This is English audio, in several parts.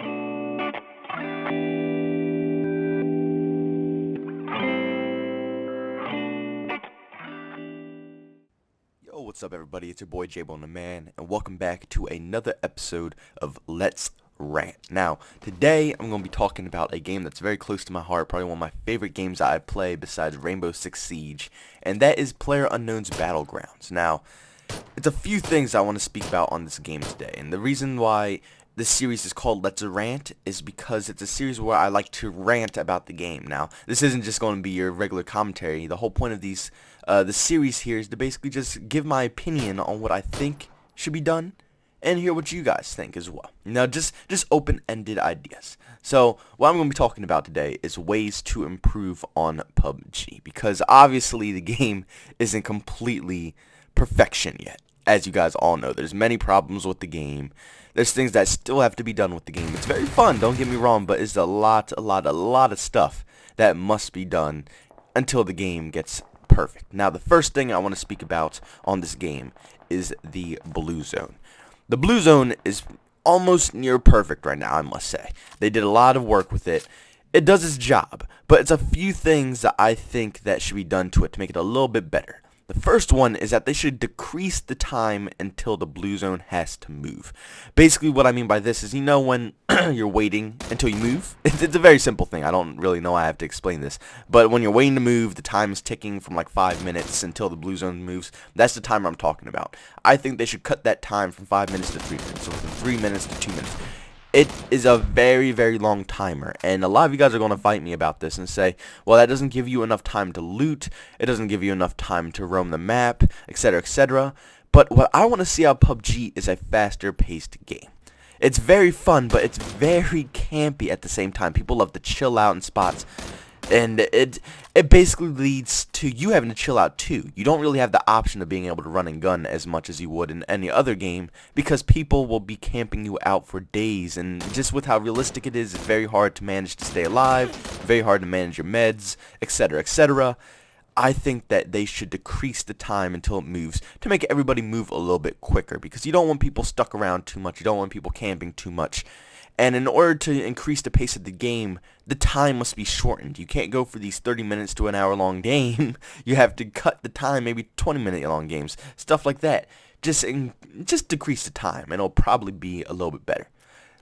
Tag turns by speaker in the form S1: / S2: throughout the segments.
S1: Yo, what's up everybody? It's your boy J-Bone the Man, and welcome back to another episode of Let's Rant. Now, today I'm going to be talking about a game that's very close to my heart, probably one of my favorite games that I play besides Rainbow Six Siege, and that is PlayerUnknown's Battlegrounds. Now, it's a few things I want to speak about on this game today, and the reason why this series is called Let's Rant is because it's a series where I like to rant about the game. Now, this isn't just going to be your regular commentary. The whole point of the series here is to basically just give my opinion on what I think should be done and hear what you guys think as well. Now, just open-ended ideas. So, what I'm going to be talking about today is ways to improve on PUBG, because obviously the game isn't completely perfection yet. As you guys all know, there's many problems with the game. There's things that still have to be done with the game. It's very fun, don't get me wrong, but it's a lot of stuff that must be done until the game gets perfect. Now, the first thing I want to speak about on this game is the blue zone. The blue zone is almost near perfect right now, I must say. They did a lot of work with it. It does its job, but it's a few things that I think that should be done to it to make it a little bit better. The first one is that they should decrease the time until the blue zone has to move. Basically, what I mean by this is, you know, when you're waiting until you move, it's a very simple thing. I don't really know why I have to explain this. But when you're waiting to move, the time is ticking from like 5 minutes until the blue zone moves. That's the timer I'm talking about. I think they should cut that time from 5 minutes to 3 minutes, or from 3 minutes to 2 minutes. It is a very, very long timer, and a lot of you guys are going to fight me about this and say, well, that doesn't give you enough time to loot, it doesn't give you enough time to roam the map, etc., etc. But what I want to see out of PUBG is a faster paced game. It's very fun, but it's very campy at the same time. People love to chill out in spots, and it basically leads to you having to chill out too. You don't really have the option of being able to run and gun as much as you would in any other game, because people will be camping you out for days, and just with how realistic it is, it's very hard to manage to stay alive, very hard to manage your meds, etc., etc. I think that they should decrease the time until it moves to make everybody move a little bit quicker, because you don't want people stuck around too much, you don't want people camping too much. And in order to increase the pace of the game, the time must be shortened. You can't go for these 30 minutes to an hour long game. You have to cut the time, maybe 20-minute long games, stuff like that. Just decrease the time, and it'll probably be a little bit better.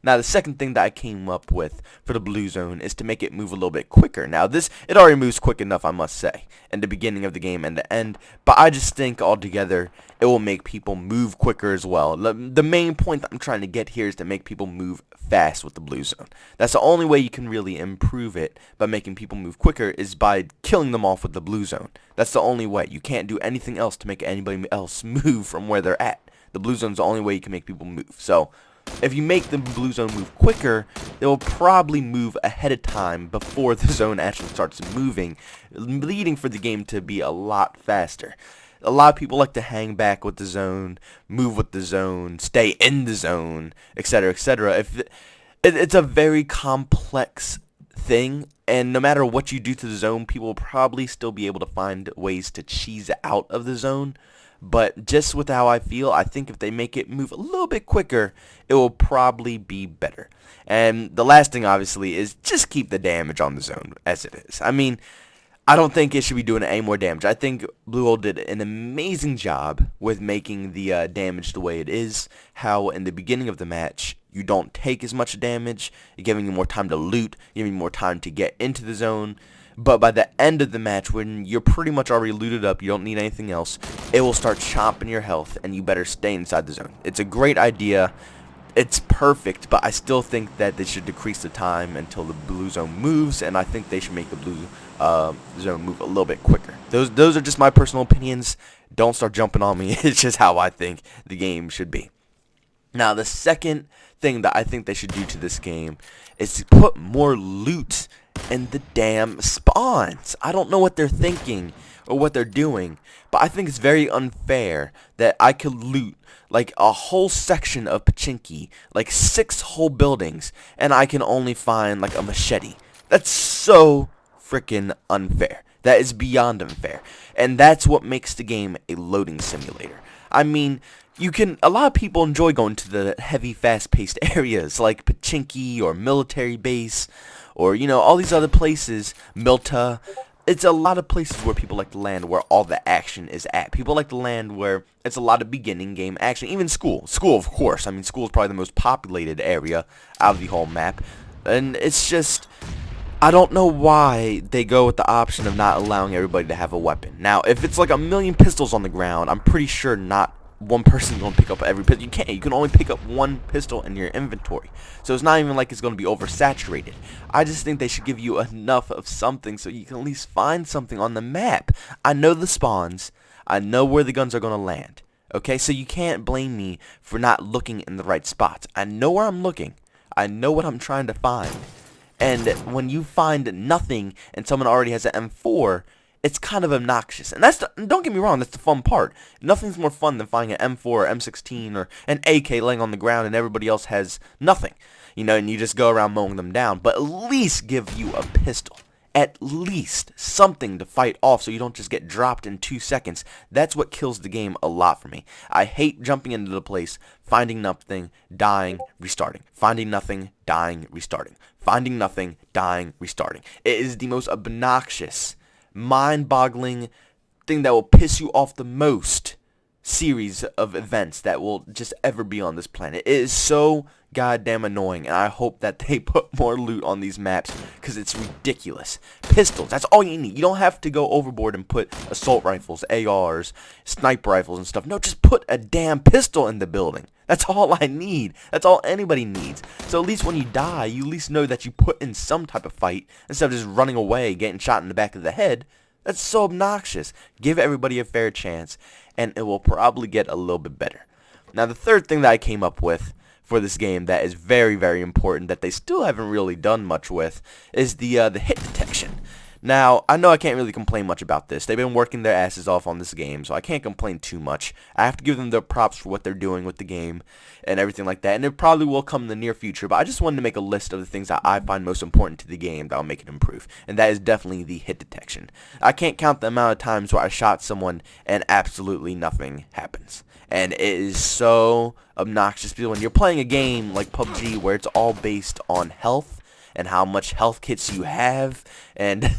S1: Now, the second thing that I came up with for the blue zone is to make it move a little bit quicker. Now, it already moves quick enough, I must say, in the beginning of the game and the end, but I just think altogether it will make people move quicker as well. The main point that I'm trying to get here is to make people move fast with the blue zone. That's the only way you can really improve it, by making people move quicker, is by killing them off with the blue zone. That's the only way. You can't do anything else to make anybody else move from where they're at. The blue zone's the only way you can make people move. So, if you make the blue zone move quicker, they will probably move ahead of time before the zone actually starts moving, leading for the game to be a lot faster. A lot of people like to hang back with the zone, move with the zone, stay in the zone, etc., etc. It's a very complex thing, and no matter what you do to the zone, people will probably still be able to find ways to cheese out of the zone. But just with how I feel, I think if they make it move a little bit quicker, it will probably be better. And the last thing, obviously, is just keep the damage on the zone as it is. I mean, I don't think it should be doing any more damage. I think Blue Hole did an amazing job with making the damage the way it is. How in the beginning of the match, you don't take as much damage, giving you more time to loot, giving you more time to get into the zone. But by the end of the match, when you're pretty much already looted up, you don't need anything else, it will start chomping your health, and you better stay inside the zone. It's a great idea. It's perfect, but I still think that they should decrease the time until the blue zone moves, and I think they should make the blue zone move a little bit quicker. Those are just my personal opinions. Don't start jumping on me. It's just how I think the game should be. Now, the second thing that I think they should do to this game is to put more loot in the damn spawns. I don't know what they're thinking or what they're doing, but I think it's very unfair that I could loot like a whole section of Pachinki, like 6 whole buildings, and I can only find like a machete. That's so freaking unfair. That is beyond unfair. And that's what makes the game a loading simulator. I mean, a lot of people enjoy going to the heavy, fast-paced areas like Pachinki or Military Base or, all these other places, Milta. It's a lot of places where people like to land where all the action is at. People like to land where it's a lot of beginning game action. Even school. School, of course. I mean, school is probably the most populated area out of the whole map. And it's just, I don't know why they go with the option of not allowing everybody to have a weapon. Now, if it's like a million pistols on the ground, I'm pretty sure not one person's going to pick up every pistol. You can't. You can only pick up one pistol in your inventory. So it's not even like it's going to be oversaturated. I just think they should give you enough of something so you can at least find something on the map. I know the spawns. I know where the guns are going to land. Okay, so you can't blame me for not looking in the right spots. I know where I'm looking. I know what I'm trying to find. And when you find nothing and someone already has an M4, it's kind of obnoxious. And don't get me wrong, that's the fun part. Nothing's more fun than finding an M4 or M16 or an AK laying on the ground and everybody else has nothing. And you just go around mowing them down. But at least give you a pistol. At least something to fight off so you don't just get dropped in 2 seconds. That's what kills the game a lot for me. I hate jumping into the place, finding nothing, dying, restarting. Finding nothing, dying, restarting. Finding nothing, dying, restarting. It is the most obnoxious, mind-boggling thing that will piss you off the most series of events that will just ever be on this planet. It is so goddamn annoying, and I hope that they put more loot on these maps because it's ridiculous. Pistols, that's all you need. You don't have to go overboard and put assault rifles, ARs, sniper rifles and stuff. No, just put a damn pistol in the building. That's all I need. That's all anybody needs. So at least when you die, you at least know that you put in some type of fight instead of just running away, getting shot in the back of the head. That's so obnoxious. Give everybody a fair chance, and it will probably get a little bit better. Now, the third thing that I came up with for this game that is very, very important that they still haven't really done much with is the hit detection. Now, I know I can't really complain much about this. They've been working their asses off on this game, so I can't complain too much. I have to give them their props for what they're doing with the game and everything like that, and it probably will come in the near future, but I just wanted to make a list of the things that I find most important to the game that will make it improve, and that is definitely the hit detection. I can't count the amount of times where I shot someone and absolutely nothing happens. And it is so obnoxious because when you're playing a game like PUBG where it's all based on health and how much health kits you have and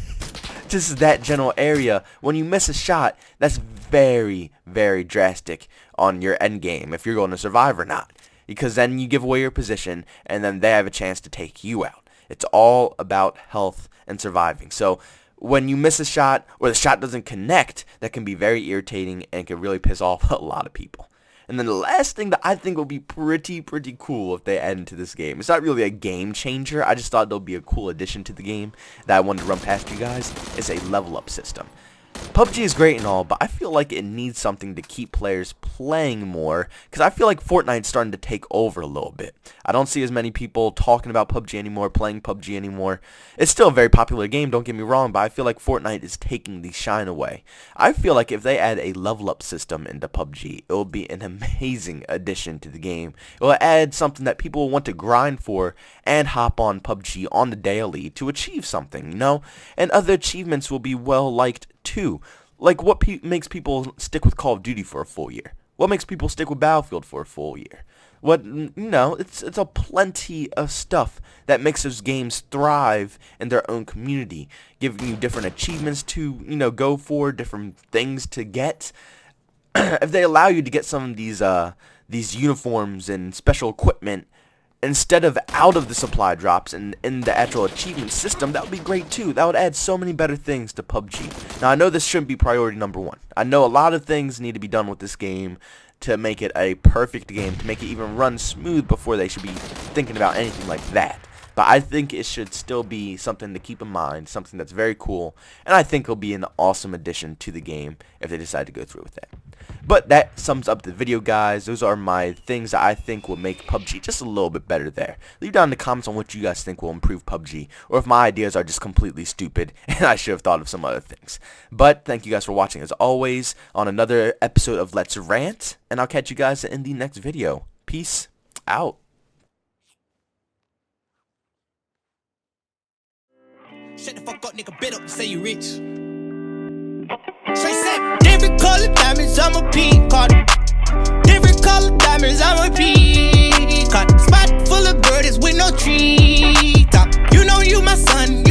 S1: just that general area, when you miss a shot, that's very, very drastic on your end game if you're going to survive or not. Because then you give away your position and then they have a chance to take you out. It's all about health and surviving. So when you miss a shot or the shot doesn't connect, that can be very irritating and can really piss off a lot of people. And then the last thing that I think will be pretty cool if they add into this game, it's not really a game changer, I just thought it'll be a cool addition to the game that I wanted to run past you guys, is a level up system. PUBG is great and all, but I feel like it needs something to keep players playing more, because I feel like Fortnite's starting to take over a little bit. I don't see as many people talking about PUBG anymore, playing PUBG anymore. It's still a very popular game, don't get me wrong, but I feel like Fortnite is taking the shine away. I feel like if they add a level up system into PUBG, it will be an amazing addition to the game. It will add something that people will want to grind for and hop on PUBG on the daily to achieve something, and other achievements will be well liked too. Like what makes people stick with Call of Duty for a full year? What makes people stick with Battlefield for a full year? It's a plenty of stuff that makes those games thrive in their own community, giving you different achievements to, go for, different things to get. If they allow you to get some of these uniforms and special equipment instead of out of the supply drops and in the actual achievement system, that would be great too. That would add so many better things to PUBG. Now, I know this shouldn't be priority number one. I know a lot of things need to be done with this game to make it a perfect game, to make it even run smooth before they should be thinking about anything like that. But I think it should still be something to keep in mind, something that's very cool, and I think it'll be an awesome addition to the game if they decide to go through with that. But that sums up the video, guys. Those are my things that I think will make PUBG just a little bit better there. Leave down in the comments on what you guys think will improve PUBG, or if my ideas are just completely stupid and I should have thought of some other things. But thank you guys for watching as always on another episode of Let's Rant, and I'll catch you guys in the next video. Peace out.
S2: Shut the fuck up, nigga, bit up and say you rich. Straight set, every color diamonds, I'm a peacock. color diamonds on repeat. Caught spot full of birdies with no tree top. You know you my son.